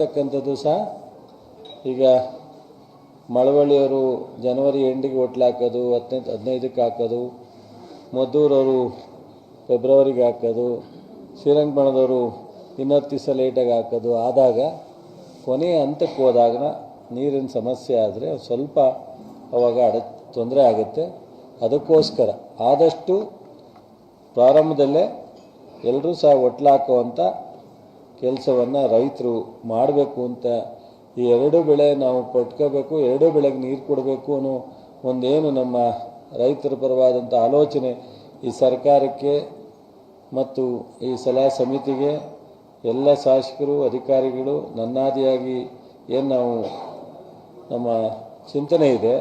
ಅಂತಕ್ಕಂಥದ್ದು ಸಹ ಈಗ ಮಳವಳ್ಳಿಯವರು ಜನವರಿ ಎಂಡಿಗೆ ಹೋಟ್ಲು ಹಾಕೋದು, 15ಕ್ಕೆ ಹಾಕೋದು, ಮದ್ದೂರವರು ಫೆಬ್ರವರಿಗೆ ಹಾಕೋದು, ಶ್ರೀರಂಗಪಟ್ಟಣದವರು 20 ದಿವಸ ಲೇಟಾಗಿ ಹಾಕೋದು ಆದಾಗ ಕೊನೆಯ ಹಂತಕ್ಕೆ ಹೋದಾಗ ನೀರಿನ ಸಮಸ್ಯೆ ಆದರೆ ಸ್ವಲ್ಪ ಅವಾಗ ತೊಂದರೆ ಆಗುತ್ತೆ. ಅದಕ್ಕೋಸ್ಕರ ಆದಷ್ಟು ಪ್ರಾರಂಭದಲ್ಲೇ ಎಲ್ಲರೂ ಸಹ ಹೋಟ್ಲು ಹಾಕುವಂಥ ಕೆಲಸವನ್ನು ರೈತರು ಮಾಡಬೇಕು ಅಂತ, ಈ ಎರಡು ಬೆಳೆ ನಾವು ಪಟ್ಕೋಬೇಕು, ಎರಡು ಬೆಳೆಗೆ ನೀರು ಕೊಡಬೇಕು ಅನ್ನೋ ಒಂದೇನು ನಮ್ಮ ರೈತರ ಪರವಾದಂಥ ಆಲೋಚನೆ ಈ ಸರ್ಕಾರಕ್ಕೆ ಮತ್ತು ಈ ಸಲಹಾ ಸಮಿತಿಗೆ ಎಲ್ಲ ಶಾಸಕರು ಅಧಿಕಾರಿಗಳು ನನ್ನಾದಿಯಾಗಿ ಏನು ನಾವು ನಮ್ಮ ಚಿಂತನೆ ಇದೆ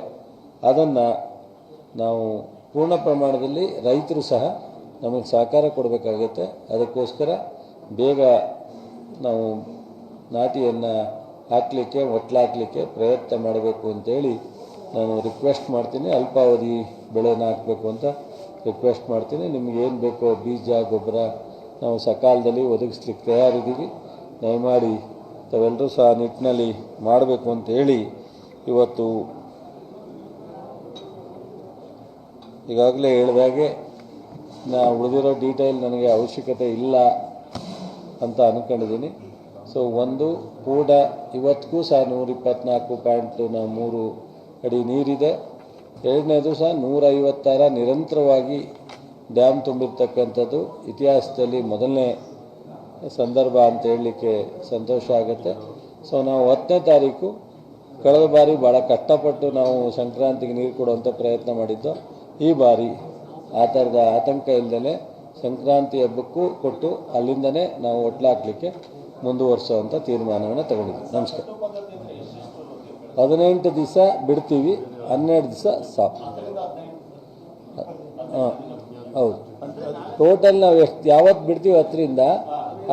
ಅದನ್ನು ನಾವು ಪೂರ್ಣ ಪ್ರಮಾಣದಲ್ಲಿ ರೈತರು ಸಹ ನಮಗೆ ಸಹಕಾರ ಕೊಡಬೇಕಾಗುತ್ತೆ. ಅದಕ್ಕೋಸ್ಕರ ಬೇಗ ನಾವು ನಾಟಿಯನ್ನು ಹಾಕಲಿಕ್ಕೆ ಒಟ್ಲು ಹಾಕಲಿಕ್ಕೆ ಪ್ರಯತ್ನ ಮಾಡಬೇಕು ಅಂತೇಳಿ ನಾನು ರಿಕ್ವೆಸ್ಟ್ ಮಾಡ್ತೀನಿ. ಅಲ್ಪಾವಧಿ ಬೆಳೆನ ಹಾಕಬೇಕು ಅಂತ ರಿಕ್ವೆಸ್ಟ್ ಮಾಡ್ತೀನಿ. ನಿಮಗೇನು ಬೇಕೋ ಬೀಜ ಗೊಬ್ಬರ ನಾವು ಸಕಾಲದಲ್ಲಿ ಒದಗಿಸ್ಲಿಕ್ಕೆ ತಯಾರಿದ್ದೀವಿ. ದಯಮಾಡಿ ತಾವೆಲ್ಲರೂ ಸಹ ನಿಟ್ಟಿನಲ್ಲಿ ಮಾಡಬೇಕು ಅಂತೇಳಿ ಇವತ್ತು ಈಗಾಗಲೇ ಹೇಳಿದಾಗೆ ಉಳಿದಿರೋ ಡೀಟೇಲ್ ನನಗೆ ಅವಶ್ಯಕತೆ ಇಲ್ಲ ಅಂತ ಅಂದ್ಕೊಂಡಿದ್ದೀನಿ. ಸೊ ಒಂದು ಕೂಡ ಇವತ್ತಿಗೂ ಸಹ 124.3 ಅಡಿ ನೀರಿದೆ. ಎರಡನೇದು ಸಹ 156 ನಿರಂತರವಾಗಿ ಡ್ಯಾಮ್ ತುಂಬಿರ್ತಕ್ಕಂಥದ್ದು ಇತಿಹಾಸದಲ್ಲಿ ಮೊದಲನೇ ಸಂದರ್ಭ ಅಂತ ಹೇಳಲಿಕ್ಕೆ ಸಂತೋಷ ಆಗುತ್ತೆ. ಸೊ ನಾವು 10ನೇ ತಾರೀಕು ಕಳೆದ ಬಾರಿ ಭಾಳ ಕಷ್ಟಪಟ್ಟು ನಾವು ಸಂಕ್ರಾಂತಿಗೆ ನೀರು ಕೊಡುವಂಥ ಪ್ರಯತ್ನ ಮಾಡಿದ್ದು. ಈ ಬಾರಿ ಆ ಥರದ ಆತಂಕ ಇಲ್ಲದೇ ಸಂಕ್ರಾಂತಿ ಹಬ್ಬಕ್ಕೂ ಕೊಟ್ಟು ಅಲ್ಲಿಂದನೇ ನಾವು ಹೋಟ್ಲು ಹಾಕಲಿಕ್ಕೆ ಮುಂದುವರಿಸುವಂಥ ತೀರ್ಮಾನವನ್ನು ತಗೊಂಡಿದ್ದೀವಿ. ನಮಸ್ಕಾರ. 18 ದಿವಸ ಬಿಡ್ತೀವಿ, 12 ದಿವಸ ಸಾಕು. ಹಾಂ ಹೌದು, ಟೋಟಲ್ ನಾವು ಯಾವತ್ತು ಬಿಡ್ತೀವಿ 10ರಿಂದ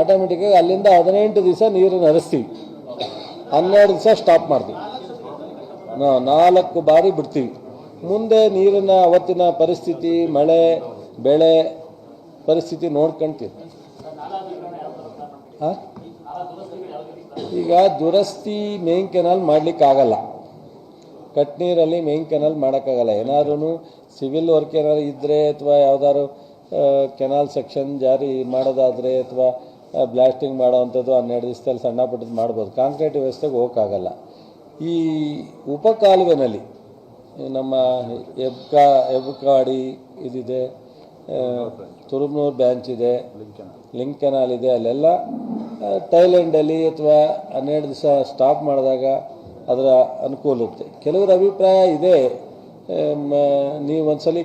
ಆಟೋಮೆಟಿಕ್ಕಾಗಿ ಅಲ್ಲಿಂದ 18 ದಿವಸ ನೀರನ್ನು ಹರಿಸ್ತೀವಿ, 12 ದಿವಸ ಸ್ಟಾಪ್ ಮಾಡ್ತೀವಿ. 4 ಬಾರಿ ಬಿಡ್ತೀವಿ. ಮುಂದೆ ನೀರಿನ ಅವತ್ತಿನ ಪರಿಸ್ಥಿತಿ, ಮಳೆ ಬೆಳೆ ಪರಿಸ್ಥಿತಿ ನೋಡ್ಕೊಳ್ತೀವಿ. ಹಾಂ, ಈಗ ದುರಸ್ತಿ ಮೇನ್ ಕೆನಾಲ್ ಮಾಡಲಿಕ್ಕಾಗಲ್ಲ, ಕಟ್ನೀರಲ್ಲಿ ಮೇನ್ ಕೆನಾಲ್ ಮಾಡೋಕ್ಕಾಗಲ್ಲ. ಏನಾದ್ರೂ ಸಿವಿಲ್ ವರ್ಕ್ ಏನಾದ್ರು ಇದ್ದರೆ ಅಥವಾ ಯಾವುದಾದ್ರು ಕೆನಾಲ್ ಸೆಕ್ಷನ್ ಜಾರಿ ಮಾಡೋದಾದರೆ ಅಥವಾ ಬ್ಲಾಸ್ಟಿಂಗ್ ಮಾಡೋವಂಥದ್ದು 12 ದಿವಸದಲ್ಲಿ ಸಣ್ಣ ಪುಟ್ಟದ್ದು ಮಾಡ್ಬೋದು. ಕಾಂಕ್ರೀಟ್ ವ್ಯವಸ್ಥೆಗೆ ಹೋಗೋಕ್ಕಾಗಲ್ಲ. ಈ ಉಪಕಾಲುವೆನಲ್ಲಿ ನಮ್ಮ ಹೆಬ್ಕಾಡಿ ಇದಿದೆ, ತುರುಬ್ನೂರು ಬ್ಯಾಂಚ್ ಇದೆ, ಲಿಂಕ್ ಕೆನಾಲ್ ಇದೆ, ಅಲ್ಲೆಲ್ಲ ಥೈಲ್ಯಾಂಡಲ್ಲಿ ಅಥವಾ 12 ದಿವಸ ಸ್ಟಾಪ್ ಮಾಡಿದಾಗ ಅದರ ಅನುಕೂಲ ಇರುತ್ತೆ. ಕೆಲವರ ಅಭಿಪ್ರಾಯ ಇದೆ, ನೀವು ಒಂದ್ಸಲಿ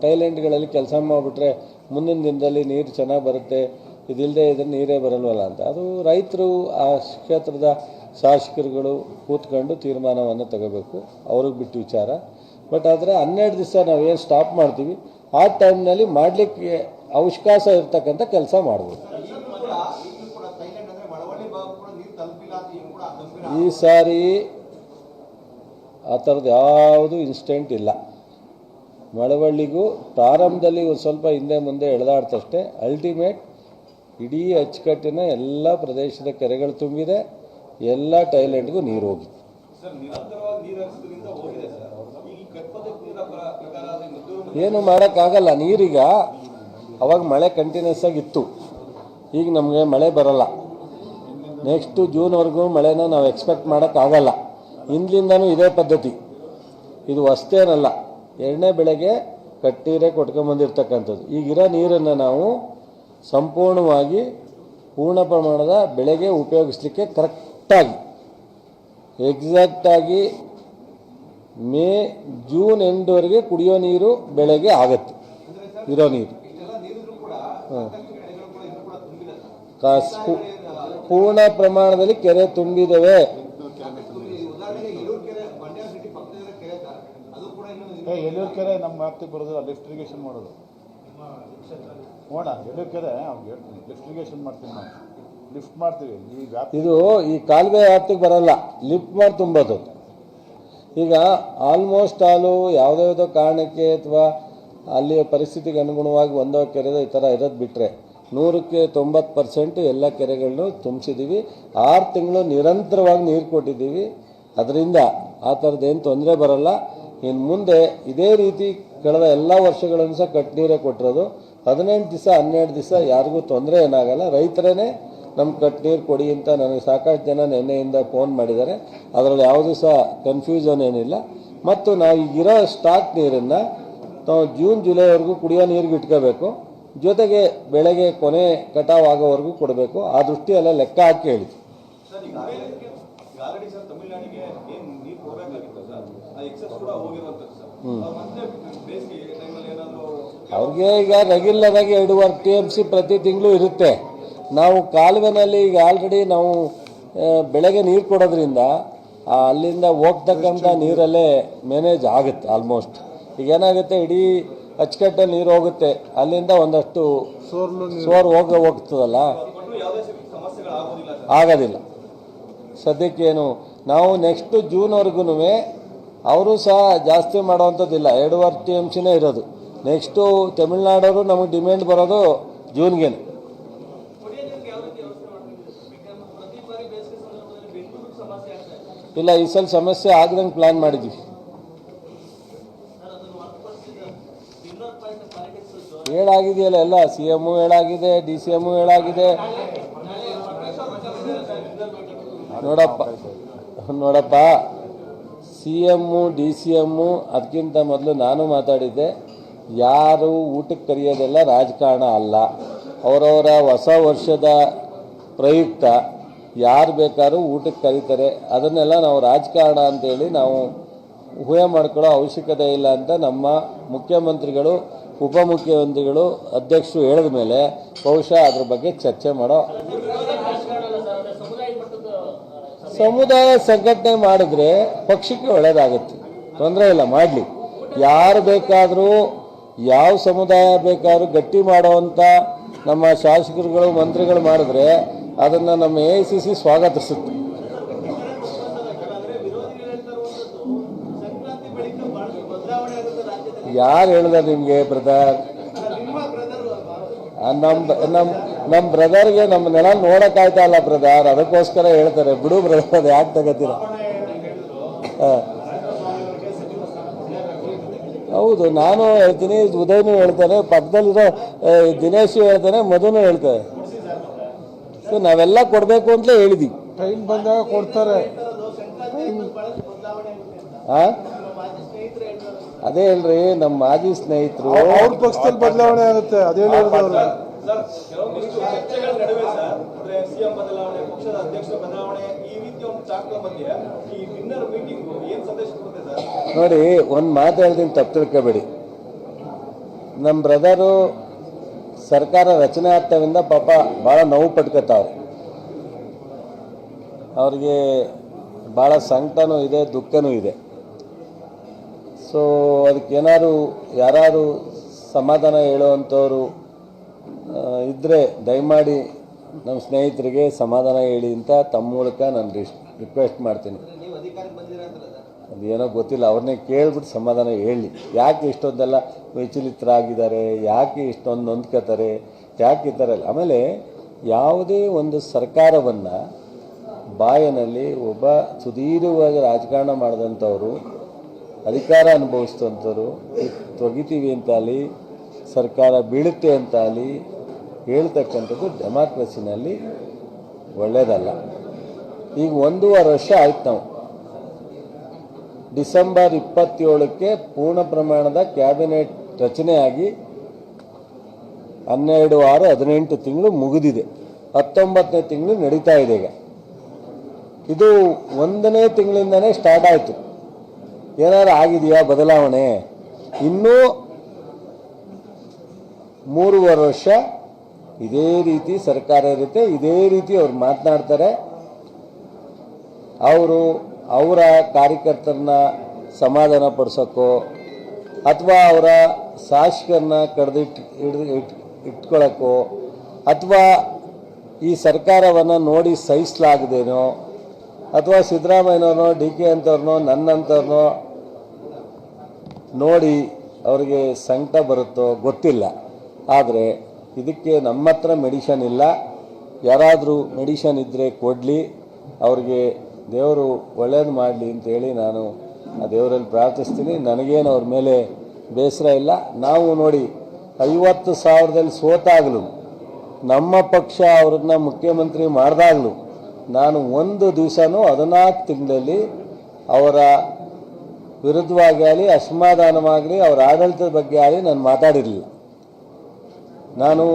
ಥೈಲ್ಯಾಂಡ್ಗಳಲ್ಲಿ ಕೆಲಸ ಮಾಡಿಬಿಟ್ರೆ ಮುಂದಿನ ದಿನದಲ್ಲಿ ನೀರು ಚೆನ್ನಾಗಿ ಬರುತ್ತೆ, ಇದಿಲ್ಲದೆ ಇದ್ರೆ ನೀರೇ ಬರಲ್ವಲ್ಲ ಅಂತ. ಅದು ರೈತರು ಆ ಕ್ಷೇತ್ರದ ಶಾಸಕರುಗಳು ಕೂತ್ಕೊಂಡು ತೀರ್ಮಾನವನ್ನು ತಗೋಬೇಕು, ಅವ್ರಿಗೆ ಬಿಟ್ಟು ವಿಚಾರ. ಬಟ್ ಆದರೆ 12 ದಿವಸ ನಾವೇನು ಸ್ಟಾಪ್ ಮಾಡ್ತೀವಿ ಆ ಟೈಮ್ನಲ್ಲಿ ಮಾಡಲಿಕ್ಕೆ ಅವಕಾಶ ಇರ್ತಕ್ಕಂಥ ಕೆಲಸ ಮಾಡ್ಬೋದು. ಈ ಸಾರಿ ಆ ಥರದ್ದು ಯಾವುದು ಇನ್ಸಿಡೆಂಟ್ ಇಲ್ಲ. ಮಳವಳ್ಳಿಗೂ ಪ್ರಾರಂಭದಲ್ಲಿ ಒಂದು ಸ್ವಲ್ಪ ಹಿಂದೆ ಮುಂದೆ ಎಳೆದಾಡ್ತಷ್ಟೇ. ಅಲ್ಟಿಮೇಟ್ ಇಡೀ ಅಚ್ಚುಕಟ್ಟಿನ ಎಲ್ಲ ಪ್ರದೇಶದ ಕೆರೆಗಳು ತುಂಬಿದೆ, ಎಲ್ಲ ಥೈಲ್ಯಾಂಡ್ಗೂ ನೀರು ಹೋಗಿದೆ. ಏನು ಮಾಡೋಕ್ಕಾಗಲ್ಲ. ನೀರೀಗ ಅವಾಗ ಮಳೆ ಕಂಟಿನ್ಯೂಸ್ ಆಗಿತ್ತು, ಈಗ ನಮಗೆ ಮಳೆ ಬರಲ್ಲ. ನೆಕ್ಸ್ಟು ಜೂನ್ವರೆಗೂ ಮಳೆನ ನಾವು ಎಕ್ಸ್ಪೆಕ್ಟ್ ಮಾಡೋಕ್ಕಾಗಲ್ಲ. ಹಿಂದ್ಲಿಂದನೂ ಇದೇ ಪದ್ಧತಿ, ಇದು ಹೊಸ್ತೇನಲ್ಲ. ಎರಡನೇ ಬೆಳೆಗೆ ಕಟ್ಟೀರೆ ಕೊಟ್ಕೊಂಬಂದಿರ್ತಕ್ಕಂಥದ್ದು. ಈಗಿರೋ ನೀರನ್ನು ನಾವು ಸಂಪೂರ್ಣವಾಗಿ ಪೂರ್ಣ ಪ್ರಮಾಣದ ಬೆಳೆಗೆ ಉಪಯೋಗಿಸಲಿಕ್ಕೆ ಕರೆಕ್ಟಾಗಿ ಎಕ್ಸಾಕ್ಟಾಗಿ ಜೂನ್ ಎಂಡ್ವರೆಗೆ ಕುಡಿಯೋ ನೀರು ಬೆಳೆಗೆ ಆಗತ್ತೆ. ಇರೋ ನೀರು ಪೂರ್ಣ ಪ್ರಮಾಣದಲ್ಲಿ ಕೆರೆ ತುಂಬಿದವೆ. ಎಲ್ಲೂರು ಕೆರೆ ನಮ್ಮ ವ್ಯಾಪ್ತಿಗೆ ಬರೋದು, ಲಿಫ್ಟ್ ಇರಿಗೇಷನ್ ಮಾಡೋದು. ನೋಡ ಎಲ್ಲೂರು ಕೆರೆ ಲಿಫ್ಟ್ ಇರಿಗೇಷನ್ ಮಾಡ್ತೀವಿ, ನಾವು ಲಿಫ್ಟ್ ಮಾಡ್ತೀವಿ. ಈ ವ್ಯಾಪ್ತಿ ಇದು ಈ ಕಾಲುವೆ ವ್ಯಾಪ್ತಿಗೆ ಬರಲ್ಲ, ಲಿಫ್ಟ್ ಮಾಡಿ ತುಂಬೋದು. ಈಗ ಆಲ್ಮೋಸ್ಟ್ ಆಲು ಯಾವುದೋ ಕಾರಣಕ್ಕೆ ಅಥವಾ ಅಲ್ಲಿಯ ಪರಿಸ್ಥಿತಿಗೆ ಅನುಗುಣವಾಗಿ ಒಂದೋ ಕೆರೆ ಈ ಥರ ಇರೋದು ಬಿಟ್ಟರೆ 100ಕ್ಕೆ 90% ಎಲ್ಲ ಕೆರೆಗಳನ್ನು ತುಂಬಿಸಿದ್ದೀವಿ. 6 ತಿಂಗಳು ನಿರಂತರವಾಗಿ ನೀರು ಕೊಟ್ಟಿದ್ದೀವಿ. ಅದರಿಂದ ಆ ಥರದ್ದೇನು ತೊಂದರೆ ಬರಲ್ಲ. ಇನ್ನು ಮುಂದೆ ಇದೇ ರೀತಿ ಕಳೆದ ಎಲ್ಲ ವರ್ಷಗಳನ್ನು ಸಹ ಕಟ್ಟು ನೀರೇ ಕೊಟ್ಟಿರೋದು. 18 ದಿವಸ 12 ದಿವಸ ಯಾರಿಗೂ ತೊಂದರೆ ಏನಾಗಲ್ಲ. ರೈತರೇ ನಮ್ಮ ಕಟ್ಟು ನೀರು ಕೊಡಿ ಅಂತ ನನಗೆ ಸಾಕಷ್ಟು ಜನ ನಿನ್ನೆಯಿಂದ ಫೋನ್ ಮಾಡಿದ್ದಾರೆ. ಅದರಲ್ಲಿ ಯಾವುದೂ ಸಹ ಕನ್ಫ್ಯೂಷನ್ ಏನಿಲ್ಲ. ಮತ್ತು ನಾವು ಈಗಿರೋ ಸ್ಟಾಕ್ ನೀರನ್ನು ನಾವು ಜೂನ್ ಜುಲೈವರೆಗೂ ಕುಡಿಯೋ ನೀರಿಗೆ ಇಟ್ಕೋಬೇಕು. ಜೊತೆಗೆ ಬೆಳೆಗೆ ಕೊನೆ ಕಟಾವು ಆಗೋವರೆಗೂ ಕೊಡಬೇಕು. ಆ ದೃಷ್ಟಿಯೆಲ್ಲ ಲೆಕ್ಕ ಹಾಕಿ ಹೇಳಿ. ಅವ್ರಿಗೆ ಈಗ ರೆಗ್ಯುಲರ್ ಆಗಿ 2.5 TMC ಪ್ರತಿ ತಿಂಗಳು ಇರುತ್ತೆ. ನಾವು ಕಾಲುವೆನಲ್ಲಿ ಈಗ ಆಲ್ರೆಡಿ ನಾವು ಬೆಳೆಗೆ ನೀರು ಕೊಡೋದ್ರಿಂದ ಅಲ್ಲಿಂದ ಹೋಗ್ತಕ್ಕಂಥ ನೀರಲ್ಲೇ ಮ್ಯಾನೇಜ್ ಆಗುತ್ತೆ ಆಲ್ಮೋಸ್ಟ್. ಈಗ ಏನಾಗುತ್ತೆ, ಇಡೀ ಅಚ್ಚುಕಟ್ಟಲ್ಲಿ ನೀರು ಹೋಗುತ್ತೆ, ಅಲ್ಲಿಂದ ಒಂದಷ್ಟು ಸೋರು ಹೋಗ್ತದಲ್ಲ, ಆಗೋದಿಲ್ಲ. ಸದ್ಯಕ್ಕೇನು ನಾವು ನೆಕ್ಸ್ಟ್ ಜೂನ್ವರೆಗೂ ಅವರು ಸಹ ಜಾಸ್ತಿ ಮಾಡೋವಂಥದ್ದಿಲ್ಲ. 2.5 TMCನೇ ಇರೋದು. ನೆಕ್ಸ್ಟು ತಮಿಳ್ನಾಡವರು ನಮಗೆ ಡಿಮ್ಯಾಂಡ್ ಬರೋದು ಜೂನ್ಗೇನೆ. ಇಲ್ಲ, ಈ ಸಲ ಸಮಸ್ಯೆ ಆಗದಂಗೆ ಪ್ಲ್ಯಾನ್ ಮಾಡಿದ್ವಿ. ಹೇಳಾಗಿದೆಯಲ್ಲ ಎಲ್ಲ, CM ಹೇಳಾಗಿದೆ, DCM ಹೇಳಾಗಿದೆ. ನೋಡಪ್ಪ CM DCM ಅದಕ್ಕಿಂತ ಮೊದಲು ನಾನು ಮಾತಾಡಿದ್ದೆ. ಯಾರು ಊಟಕ್ಕೆ ಕರೆಯೋದೆಲ್ಲ ರಾಜಕಾರಣ ಅಲ್ಲ. ಅವರವರ ಹೊಸ ವರ್ಷದ ಪ್ರಯುಕ್ತ ಯಾರು ಬೇಕಾದ್ರೂ ಊಟಕ್ಕೆ ಕರೀತಾರೆ. ಅದನ್ನೆಲ್ಲ ನಾವು ರಾಜಕಾರಣ ಅಂತೇಳಿ ನಾವು ಊಹೆ ಮಾಡ್ಕೊಳ್ಳೋ ಅವಶ್ಯಕತೆ ಇಲ್ಲ ಅಂತ ನಮ್ಮ ಮುಖ್ಯಮಂತ್ರಿಗಳು, ಉಪಮುಖ್ಯಮಂತ್ರಿಗಳು, ಅಧ್ಯಕ್ಷರು ಹೇಳಿದ ಮೇಲೆ ಬಹುಶಃ ಅದ್ರ ಬಗ್ಗೆ ಚರ್ಚೆ ಮಾಡೋ. ಸಮುದಾಯ ಸಂಘಟನೆ ಮಾಡಿದ್ರೆ ಪಕ್ಷಕ್ಕೆ ಒಳ್ಳೆಯದಾಗುತ್ತೆ, ತೊಂದರೆ ಇಲ್ಲ, ಮಾಡಲಿ. ಯಾರು ಬೇಕಾದರೂ ಯಾವ ಸಮುದಾಯ ಬೇಕಾದ್ರೂ ಗಟ್ಟಿ ಮಾಡೋವಂಥ ನಮ್ಮ ಶಾಸಕರುಗಳು, ಮಂತ್ರಿಗಳು ಮಾಡಿದ್ರೆ ಅದನ್ನು ನಮ್ಮ AICC ಸ್ವಾಗತಿಸುತ್ತೆ. ಯಾರು ಹೇಳಿದಾರೆ ನಿಮಗೆ ಬ್ರದರ್? ನಮ್ಮ ಬ್ರದರ್ಗೆ ನಮ್ಮ ನೆಲ ನೋಡೋಕ್ಕಾಯ್ತಾ ಇಲ್ಲ ಬ್ರದರ್, ಅದಕ್ಕೋಸ್ಕರ ಹೇಳ್ತಾರೆ. ಬಿಡು ಬ್ರದರ್, ಅದು ಯಾಕೆ ತಗೋತೀರ? ಹೌದು, ನಾನು ಹೇಳ್ತೀನಿ, ಉದಯನೂ ಹೇಳ್ತಾನೆ, ಪಕ್ಕದಲ್ಲಿರೋ ದಿನೇಶ್ ಹೇಳ್ತಾನೆ, ಮಧುನೂ ಹೇಳ್ತಾರೆ. ಸೊ ನಾವೆಲ್ಲ ಕೊಡಬೇಕು ಅಂತಲೇ ಹೇಳಿದ್ವಿ. ಟೈಮ್ ಬಂದಾಗ ಕೊಡ್ತಾರೆ. ಅದೇ ಹೇಳ್ರಿ, ನಮ್ಮ ಮಾಜಿ ಸ್ನೇಹಿತರು ಅವ್ರ ಪಕ್ಷದಲ್ಲಿ ಬದಲಾವಣೆ ಆಗುತ್ತೆ. ಅದೇ ನೋಡಿ, ಒಂದು ಮಾತು ಹೇಳ್ತೀನಿ, ತಪ್ಪು ತಿಳ್ಕೊಬೇಡಿ. ನಮ್ಮ ಬ್ರದರು ಸರ್ಕಾರ ರಚನೆ ಆಗ್ತಾವಿಂದ ಪಾಪ ಭಾಳ ನೋವು ಪಟ್ಕೋತಾವ್ರೆ. ಅವ್ರಿಗೆ ಭಾಳ ಸಂಕಟನೂ ಇದೆ, ದುಃಖನೂ ಇದೆ. ಸೊ ಅದಕ್ಕೇನಾದ್ರು ಯಾರು ಸಮಾಧಾನ ಹೇಳುವಂಥವ್ರು ಇದ್ದರೆ ದಯಮಾಡಿ ನಮ್ಮ ಸ್ನೇಹಿತರಿಗೆ ಸಮಾಧಾನ ಹೇಳಿ ಅಂತ ತಮ್ಮ ಮೂಲಕ ನಾನು ರಿಕ್ವೆಸ್ಟ್ ಮಾಡ್ತೀನಿ. ಅದೇನೋ ಗೊತ್ತಿಲ್ಲ, ಅವ್ರನ್ನೇ ಕೇಳ್ಬಿಟ್ಟು ಸಮಾಧಾನ ಹೇಳಿ. ಯಾಕೆ ಇಷ್ಟೊಂದೆಲ್ಲ ವಿಚಲಿತರಾಗಿದ್ದಾರೆ, ಯಾಕೆ ಇಷ್ಟೊಂದು ನೊಂದ್ಕೋತಾರೆ, ಯಾಕೆ ಈ ಥರ ಇಲ್ಲ. ಆಮೇಲೆ ಯಾವುದೇ ಒಂದು ಸರ್ಕಾರವನ್ನು ಬಾಯನಲ್ಲಿ ಒಬ್ಬ ಸುದೀರ್ಘವಾಗಿ ರಾಜಕಾರಣ ಮಾಡಿದಂಥವ್ರು, ಅಧಿಕಾರ ಅನುಭವಿಸಿದಂಥವ್ರು ತೊಗಿತೀವಿ ಅಂತಾಗಲಿ, ಸರ್ಕಾರ ಬೀಳುತ್ತೆ ಅಂತಾಗಲಿ ಹೇಳ್ತಕ್ಕಂಥದ್ದು ಡೆಮಾಕ್ರಸಿನಲ್ಲಿ ಒಳ್ಳೆಯದಲ್ಲ. ಈಗ 1.5 ವರ್ಷ ಆಯ್ತು. ನಾವು ಡಿಸೆಂಬರ್ 27ಕ್ಕೆ ಪೂರ್ಣ ಪ್ರಮಾಣದ ಕ್ಯಾಬಿನೆಟ್ ರಚನೆಯಾಗಿ 12-6-18 ತಿಂಗಳು ಮುಗಿದಿದೆ. 19ನೇ ತಿಂಗಳು ನಡೀತಾ ಇದೆ. ಈಗ ಇದು 1ನೇ ತಿಂಗಳಿಂದನೇ ಸ್ಟಾರ್ಟ್ ಆಯಿತು. ಏನಾದ್ರು ಆಗಿದೆಯಾ ಬದಲಾವಣೆ? ಇನ್ನೂ 3.5 ವರ್ಷ ಇದೇ ರೀತಿ ಸರ್ಕಾರ ಇರುತ್ತೆ, ಇದೇ ರೀತಿ ಅವ್ರು ಮಾತನಾಡ್ತಾರೆ. ಅವರ ಕಾರ್ಯಕರ್ತರನ್ನ ಸಮಾಧಾನ ಪಡಿಸೋಕ್ಕೋ ಅಥವಾ ಅವರ ಶಾಸಕರನ್ನ ಇಟ್ಕೊಳ್ಳೋಕ್ಕೋ ಅಥವಾ ಈ ಸರ್ಕಾರವನ್ನು ನೋಡಿ ಸಹಿಸಲಾಗದೇನೋ ಅಥವಾ ಸಿದ್ದರಾಮಯ್ಯನವ್ರನ್ನೋ DK ಅಂಥವ್ರನ್ನೋ ನನ್ನಂಥವ್ರನ್ನೋ ನೋಡಿ ಅವ್ರಿಗೆ ಸಂಕಟ ಬರುತ್ತೋ ಗೊತ್ತಿಲ್ಲ. ಆದರೆ ಇದಕ್ಕೆ ನಮ್ಮ ಹತ್ರ ಮೆಡಿಷನ್ ಇಲ್ಲ. ಯಾರಾದರೂ ಮೆಡಿಷನ್ ಇದ್ದರೆ ಕೊಡಲಿ, ಅವ್ರಿಗೆ ದೇವರು ಒಳ್ಳೇದು ಮಾಡಲಿ ಅಂತೇಳಿ ನಾನು ಆ ದೇವರಲ್ಲಿ ಪ್ರಾರ್ಥಿಸ್ತೀನಿ. ನನಗೇನು ಅವ್ರ ಮೇಲೆ ಬೇಸರ ಇಲ್ಲ. ನಾವು ನೋಡಿ 50,000ದಲ್ಲಿ ಸೋತಾಗಲೂ ನಮ್ಮ ಪಕ್ಷ ಅವ್ರನ್ನ ಮುಖ್ಯಮಂತ್ರಿ ಮಾಡಿದಾಗಲೂ ನಾನು ಒಂದು ದಿವಸನೂ 14 ತಿಂಗಳಲ್ಲಿ ಅವರ ವಿರುದ್ಧವಾಗಿ ಅಸಮಾಧಾನವಾಗಲಿ ಅವರ ಆಡಳಿತದ ಬಗ್ಗೆ ಆಗಲಿ ನಾನು ಮಾತಾಡಿರಲಿಲ್ಲ. ನಾನು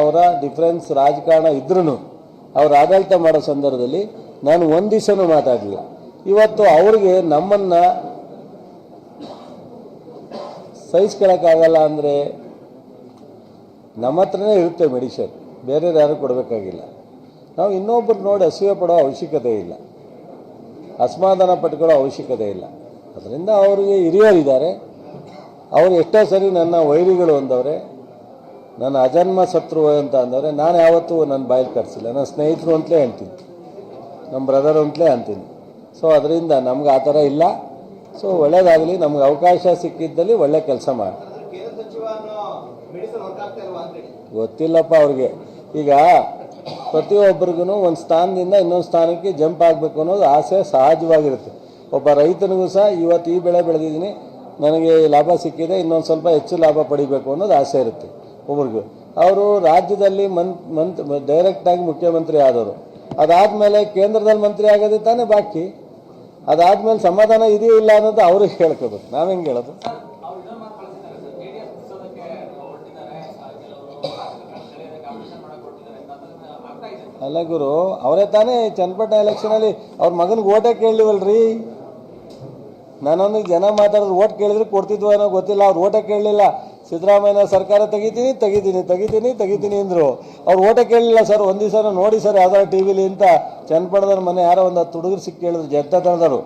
ಅವರ ಡಿಫರೆನ್ಸ್ ರಾಜಕಾರಣ ಇದ್ರೂ ಅವ್ರ ಆಡಳಿತ ಮಾಡೋ ಸಂದರ್ಭದಲ್ಲಿ ನಾನು ಒಂದು ದಿವಸನೂ ಮಾತಾಡಲಿಲ್ಲ. ಇವತ್ತು ಅವ್ರಿಗೆ ನಮ್ಮನ್ನು ಸಹಿಸ್ಕೊಳ್ಳೋಕ್ಕಾಗಲ್ಲ ಅಂದರೆ ನಮ್ಮ ಹತ್ರನೇ ಇರುತ್ತೆ ಮೆಡಿಷನ್, ಬೇರೆ ಯಾರು ಕೊಡಬೇಕಾಗಿಲ್ಲ. ನಾವು ಇನ್ನೊಬ್ಬರು ನೋಡಿ ಅಸೂಯೆ ಪಡೋ ಅವಶ್ಯಕತೆ ಇಲ್ಲ, ಅಸಮಾಧಾನ ಪಟ್ಕೊಳ್ಳೋ ಅವಶ್ಯಕತೆ ಇಲ್ಲ. ಅದರಿಂದ ಅವರಿಗೆ ಹಿರಿಯರಿದ್ದಾರೆ, ಅವರು ಎಷ್ಟೋ ಸರಿ ನನ್ನ ವೈರಿಗಳು ಅಂದವ್ರೆ, ನನ್ನ ಅಜನ್ಮ ಶತ್ರು ಅಂತ ಅಂದವ್ರೆ. ನಾನು ಯಾವತ್ತೂ ನನ್ನ ಬಾಯಲ್ಲಿ ಕಟ್ಸಿಲ್ಲ, ನನ್ನ ಸ್ನೇಹಿತರು ಅಂತಲೇ ಅಂತೀನಿ, ನಮ್ಮ ಬ್ರದರ್ ಅಂತಲೇ ಅಂತೀನಿ. ಸೊ ಅದರಿಂದ ನಮ್ಗೆ ಆ ಥರ ಇಲ್ಲ. ಸೊ ಒಳ್ಳೇದಾಗಲಿ, ನಮ್ಗೆ ಅವಕಾಶ ಸಿಕ್ಕಿದ್ದಲ್ಲಿ ಒಳ್ಳೆ ಕೆಲಸ ಮಾಡಿ. ಗೊತ್ತಿಲ್ಲಪ್ಪ ಅವ್ರಿಗೆ. ಈಗ ಪ್ರತಿಯೊಬ್ಬರಿಗೂ ಒಂದು ಸ್ಥಾನದಿಂದ ಇನ್ನೊಂದು ಸ್ಥಾನಕ್ಕೆ ಜಂಪ್ ಆಗಬೇಕು ಅನ್ನೋದು ಆಸೆ ಸಹಜವಾಗಿರುತ್ತೆ. ಒಬ್ಬ ರೈತನಿಗೂ ಸಹ ಇವತ್ತು ಈ ಬೆಳೆ ಬೆಳೆದಿದ್ದೀನಿ, ನನಗೆ ಲಾಭ ಸಿಕ್ಕಿದೆ, ಇನ್ನೊಂದು ಸ್ವಲ್ಪ ಹೆಚ್ಚು ಲಾಭ ಪಡಿಬೇಕು ಅನ್ನೋದು ಆಸೆ ಇರುತ್ತೆ ಒಬ್ರಿಗೂ. ಅವರು ರಾಜ್ಯದಲ್ಲಿ ಡೈರೆಕ್ಟಾಗಿ ಮುಖ್ಯಮಂತ್ರಿ ಆದವರು, ಅದಾದಮೇಲೆ ಕೇಂದ್ರದಲ್ಲಿ ಮಂತ್ರಿ ಆಗೋದೇ ತಾನೇ ಬಾಕಿ. ಅದಾದಮೇಲೆ ಸಮಾಧಾನ ಇದೆಯೋ ಇಲ್ಲ ಅನ್ನೋದು ಅವ್ರಿಗೆ ಹೇಳ್ಕೋಬೇಕು, ನಾವು ಹೆಂಗೆ ಹೇಳೋದು? ಅಲ್ಲ ಗುರು, ಅವರೇ ತಾನೇ ಚನ್ನಪಟ್ಟಣ ಎಲೆಕ್ಷನಲ್ಲಿ ಅವ್ರ ಮಗನಿಗೆ ಓಟೇ ಕೇಳಲಿವಲ್ರಿ. ನಾನೊಂದು ಜನ ಮಾತಾಡಿದ್ರು ಓಟ್ ಕೇಳಿದ್ರೆ ಕೊಡ್ತಿದ್ವು ಅನ್ನೋ ಗೊತ್ತಿಲ್ಲ, ಅವ್ರು ಓಟೇ ಕೇಳಲಿಲ್ಲ. ಸಿದ್ದರಾಮಯ್ಯ ಸರ್ಕಾರ ತೆಗಿತೀನಿ ಅಂದರು. ಅವ್ರು ಓಟೇ ಕೇಳಲಿಲ್ಲ ಸರ್. ಒಂದು ದಿವಸ ನೋಡಿ ಸರ್ ಯಾವ್ದಾರು ಟಿ ವಿಲಿ ಅಂತ ಚನ್ನಪಟ್ಟಣದ ಮನೆ ಯಾರೋ ಒಂದು 10 ಹುಡುಗರು ಸಿಕ್ಕಿ ಕೇಳಿದ್ರು, ಜನತಾದಳದವರು.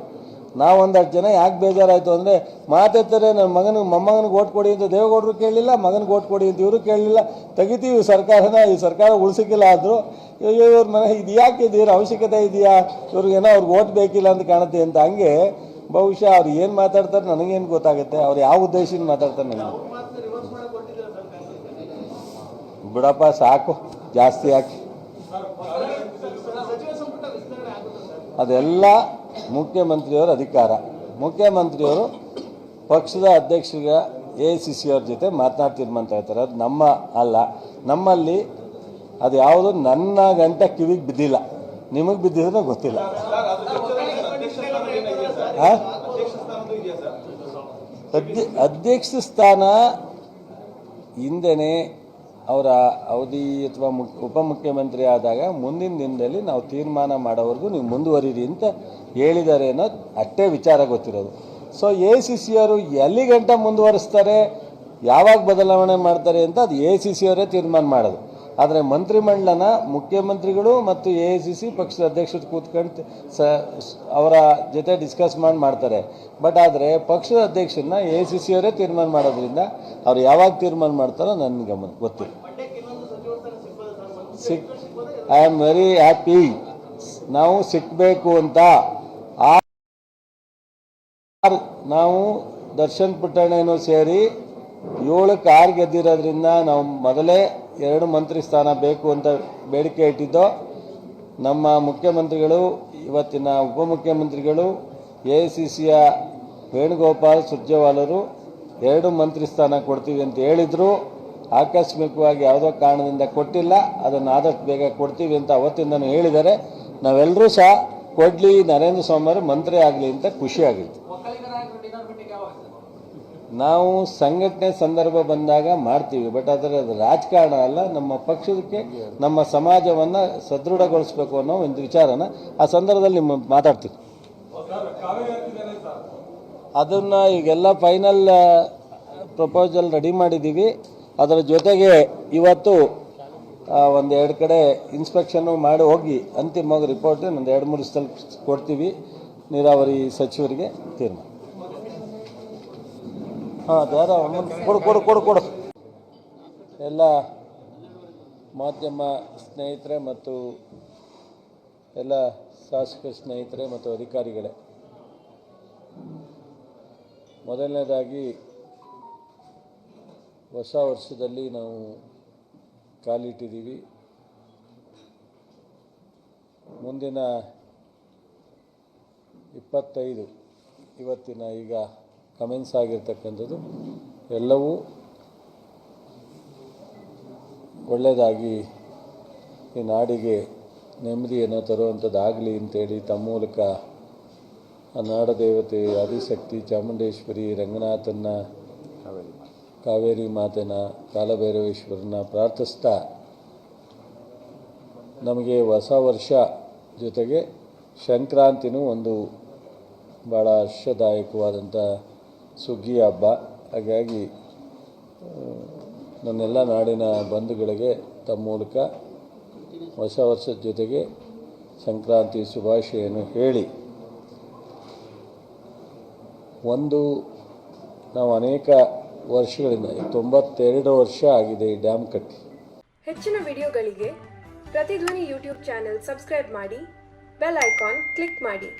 ನಾವು ಒಂದಷ್ಟು ಜನ ಯಾಕೆ ಬೇಜಾರಾಯಿತು ಅಂದರೆ, ಮಾತೆತ್ತಾರೆ ನನ್ನ ಮೊಮ್ಮಗನಿಗೆ ಓಟ್ ಕೊಡಿ ಅಂತ ದೇವೇಗೌಡರು ಕೇಳಲಿಲ್ಲ, ಮಗನಿಗೆ ಓಟ್ ಕೊಡಿ ಅಂತ ಇವರು ಕೇಳಲಿಲ್ಲ. ತೆಗಿತೀವಿ ಸರ್ಕಾರನ, ಈ ಸರ್ಕಾರ ಉಳಿಸಿಕ್ಕಿಲ್ಲ ಆದರೂ ಇವ್ರ ಮನೆ ಇದು ಯಾಕೆ ಇವ್ರ ಅವಶ್ಯಕತೆ ಇದೆಯಾ, ಇವ್ರಿಗೇನೋ ಅವ್ರಿಗೆ ಓಟ್ ಬೇಕಿಲ್ಲ ಅಂತ ಕಾಣುತ್ತೆ ಅಂತ. ಹಂಗೆ ಬಹುಶಃ ಅವ್ರು ಏನು ಮಾತಾಡ್ತಾರೆ ನನಗೇನು ಗೊತ್ತಾಗುತ್ತೆ, ಅವ್ರು ಯಾವ ಉದ್ದೇಶದಿಂದ ಮಾತಾಡ್ತಾರೆ ನನಗೆ ಬಿಡಪ್ಪ, ಸಾಕು ಜಾಸ್ತಿ ಯಾಕೆ. ಅದೆಲ್ಲ ಮುಖ್ಯಮಂತ್ರಿಯವರ ಅಧಿಕಾರ. ಮುಖ್ಯಮಂತ್ರಿಯವರು ಪಕ್ಷದ ಅಧ್ಯಕ್ಷರಿಗೆ AICC ಅವ್ರ ಜೊತೆ ಮಾತನಾಡಿ ತೀರ್ಮಾನ ತಗೋತಾರೆ. ಅದು ನಮ್ಮ ಅಲ್ಲ. ನಮ್ಮಲ್ಲಿ ಅದು ಯಾವುದು ನನ್ನ ಗಂಟೆ ಕಿವಿಗೆ ಬಿದ್ದಿಲ್ಲ, ನಿಮಗೆ ಬಿದ್ದಿದ್ರೆ ಗೊತ್ತಿಲ್ಲ. ಅಧ್ಯಕ್ಷ ಸ್ಥಾನ ಹಿಂದೆನೇ ಅವರ ಅವಧಿ ಅಥವಾ ಉಪಮುಖ್ಯಮಂತ್ರಿ ಆದಾಗ ಮುಂದಿನ ದಿನದಲ್ಲಿ ನಾವು ತೀರ್ಮಾನ ಮಾಡೋವರೆಗೂ ನೀವು ಮುಂದುವರಿರಿ ಅಂತ ಹೇಳಿದ್ದಾರೆ ಅನ್ನೋದು ಅಷ್ಟೇ ವಿಚಾರ ಗೊತ್ತಿರೋದು. ಸೊ AICC ಅವರು ಎಲ್ಲಿ ಗಂಟ ಮುಂದುವರಿಸ್ತಾರೆ, ಯಾವಾಗ ಬದಲಾವಣೆ ಮಾಡ್ತಾರೆ ಅಂತ ಅದು AICC ಅವರೇ ತೀರ್ಮಾನ ಮಾಡೋದು. ಆದರೆ ಮಂತ್ರಿಮಂಡಲನ ಮುಖ್ಯಮಂತ್ರಿಗಳು ಮತ್ತು AICC ಪಕ್ಷದ ಅಧ್ಯಕ್ಷರು ಕೂತ್ಕೊಂಡು ಅವರ ಜೊತೆ ಡಿಸ್ಕಸ್ ಮಾಡ್ತಾರೆ. ಬಟ್ ಆದರೆ ಪಕ್ಷದ ಅಧ್ಯಕ್ಷರನ್ನ AICC ಅವರೇ ತೀರ್ಮಾನ ಮಾಡೋದ್ರಿಂದ ಅವ್ರು ಯಾವಾಗ ತೀರ್ಮಾನ ಮಾಡ್ತಾರೋ ನನ್ನ ಗಮನ ಗೊತ್ತಿಲ್ಲ. I am very happy. ನಾವು ಸಿಕ್ಕಬೇಕು ಅಂತ ನಾವು ದರ್ಶನ್ ಪುಟ್ಟಣ್ಣನೂ ಸೇರಿ 7ಕ್ಕೆ 6 ಗೆದ್ದಿರೋದ್ರಿಂದ ನಾವು ಮೊದಲೇ 2 ಮಂತ್ರಿ ಸ್ಥಾನ ಬೇಕು ಅಂತ ಬೇಡಿಕೆ ಇಟ್ಟಿದ್ದೋ. ನಮ್ಮ ಮುಖ್ಯಮಂತ್ರಿಗಳು, ಇವತ್ತಿನ ಉಪಮುಖ್ಯಮಂತ್ರಿಗಳು, AICCಯ ವೇಣುಗೋಪಾಲ್ ಸುರ್ಜೇವಾಲರು 2 ಮಂತ್ರಿ ಸ್ಥಾನ ಕೊಡ್ತೀವಿ ಅಂತ ಹೇಳಿದರು. ಆಕಸ್ಮಿಕವಾಗಿ ಯಾವುದೋ ಕಾರಣದಿಂದ ಕೊಟ್ಟಿಲ್ಲ. ಅದನ್ನು ಆದಷ್ಟು ಬೇಗ ಕೊಡ್ತೀವಿ ಅಂತ ಅವತ್ತಿಂದನೂ ಹೇಳಿದ್ದಾರೆ. ನಾವೆಲ್ಲರೂ ಸಹ ಕೊಡಲಿ, ನರೇಂದ್ರ ಸ್ವಾಮಿ ಮಂತ್ರಿ ಆಗಲಿ ಅಂತ ಖುಷಿಯಾಗಿತ್ತು. ನಾವು ಸಂಘಟನೆ ಸಂದರ್ಭ ಬಂದಾಗ ಮಾಡ್ತೀವಿ, ಬಟ್ ಆದರೆ ಅದು ರಾಜಕಾರಣ ಅಲ್ಲ. ನಮ್ಮ ಪಕ್ಷಕ್ಕೆ, ನಮ್ಮ ಸಮಾಜವನ್ನು ಸದೃಢಗೊಳಿಸಬೇಕು ಅನ್ನೋ ಒಂದು ವಿಚಾರನ ಆ ಸಂದರ್ಭದಲ್ಲಿ ಮಾತಾಡ್ತೀವಿ. ಅದನ್ನು ಈಗೆಲ್ಲ ಫೈನಲ್ ಪ್ರಪೋಸಲ್ ರೆಡಿ ಮಾಡಿದ್ದೀವಿ. ಅದರ ಜೊತೆಗೆ ಇವತ್ತು 1-2 ಕಡೆ ಇನ್ಸ್ಪೆಕ್ಷನ್ನು ಮಾಡಿ ಹೋಗಿ ಅಂತಿಮವಾಗಿ ರಿಪೋರ್ಟ್ ಒಂದು 2-3 ದಿವಸದಲ್ಲಿ ಕೊಡ್ತೀವಿ ನೀರಾವರಿ ಸಚಿವರಿಗೆ ತೀರ್ಮಾನ. ಅದ್ಯಾರೋ ಕೊಡು. ಎಲ್ಲ ಮಾಧ್ಯಮ ಸ್ನೇಹಿತರೆ ಮತ್ತು ಎಲ್ಲ ಶಾಸಕ ಸ್ನೇಹಿತರೆ ಮತ್ತು ಅಧಿಕಾರಿಗಳೇ, ಮೊದಲನೇದಾಗಿ ಹೊಸ ವರ್ಷದಲ್ಲಿ ನಾವು ಕಾಲಿಟ್ಟಿದ್ದೀವಿ. ಮುಂದಿನ 25 ಇವತ್ತಿನ ಈಗ ಕಮೆನ್ಸ್ ಆಗಿರ್ತಕ್ಕಂಥದ್ದು ಎಲ್ಲವೂ ಒಳ್ಳೆಯದಾಗಿ ಈ ನಾಡಿಗೆ ನೆಮ್ಮದಿಯನ್ನು ತರುವಂಥದ್ದಾಗಲಿ ಅಂತೇಳಿ ತಮ್ಮ ಮೂಲಕ ಆ ನಾಡದೇವತೆ ಆದಿಶಕ್ತಿ ಚಾಮುಂಡೇಶ್ವರಿ ರಂಗನಾಥನ ಕಾವೇರಿ ಮಾತೆನ ಕಾಲಭೈರವೇಶ್ವರನ ಪ್ರಾರ್ಥಿಸ್ತಾ ನಮಗೆ ಹೊಸ ವರ್ಷ ಜೊತೆಗೆ ಸಂಕ್ರಾಂತಿನೂ ಒಂದು ಭಾಳ ಹರ್ಷದಾಯಕವಾದಂಥ ಸುಗ್ಗಿ ಹಬ್ಬ. ಹಾಗಾಗಿ ನನ್ನೆಲ್ಲ ನಾಡಿನ ಬಂಧುಗಳಿಗೆ ತಮ್ಮ ಮೂಲಕ ಹೊಸ ವರ್ಷದ ಜೊತೆಗೆ ಸಂಕ್ರಾಂತಿ ಶುಭಾಶಯನ್ನು ಹೇಳಿ, ನಾವು ಅನೇಕ ವರ್ಷಗಳಿಂದ 92 ವರ್ಷ ಆಗಿದೆ ಈ ಡ್ಯಾಮ್ ಕಟ್ಟಿ. ಹೆಚ್ಚಿನ ವಿಡಿಯೋಗಳಿಗೆ ಪ್ರತಿಧ್ವನಿ ಯೂಟ್ಯೂಬ್ ಚಾನೆಲ್ ಸಬ್ಸ್ಕ್ರೈಬ್ ಮಾಡಿ, ಬೆಲ್ ಐಕಾನ್ ಕ್ಲಿಕ್ ಮಾಡಿ.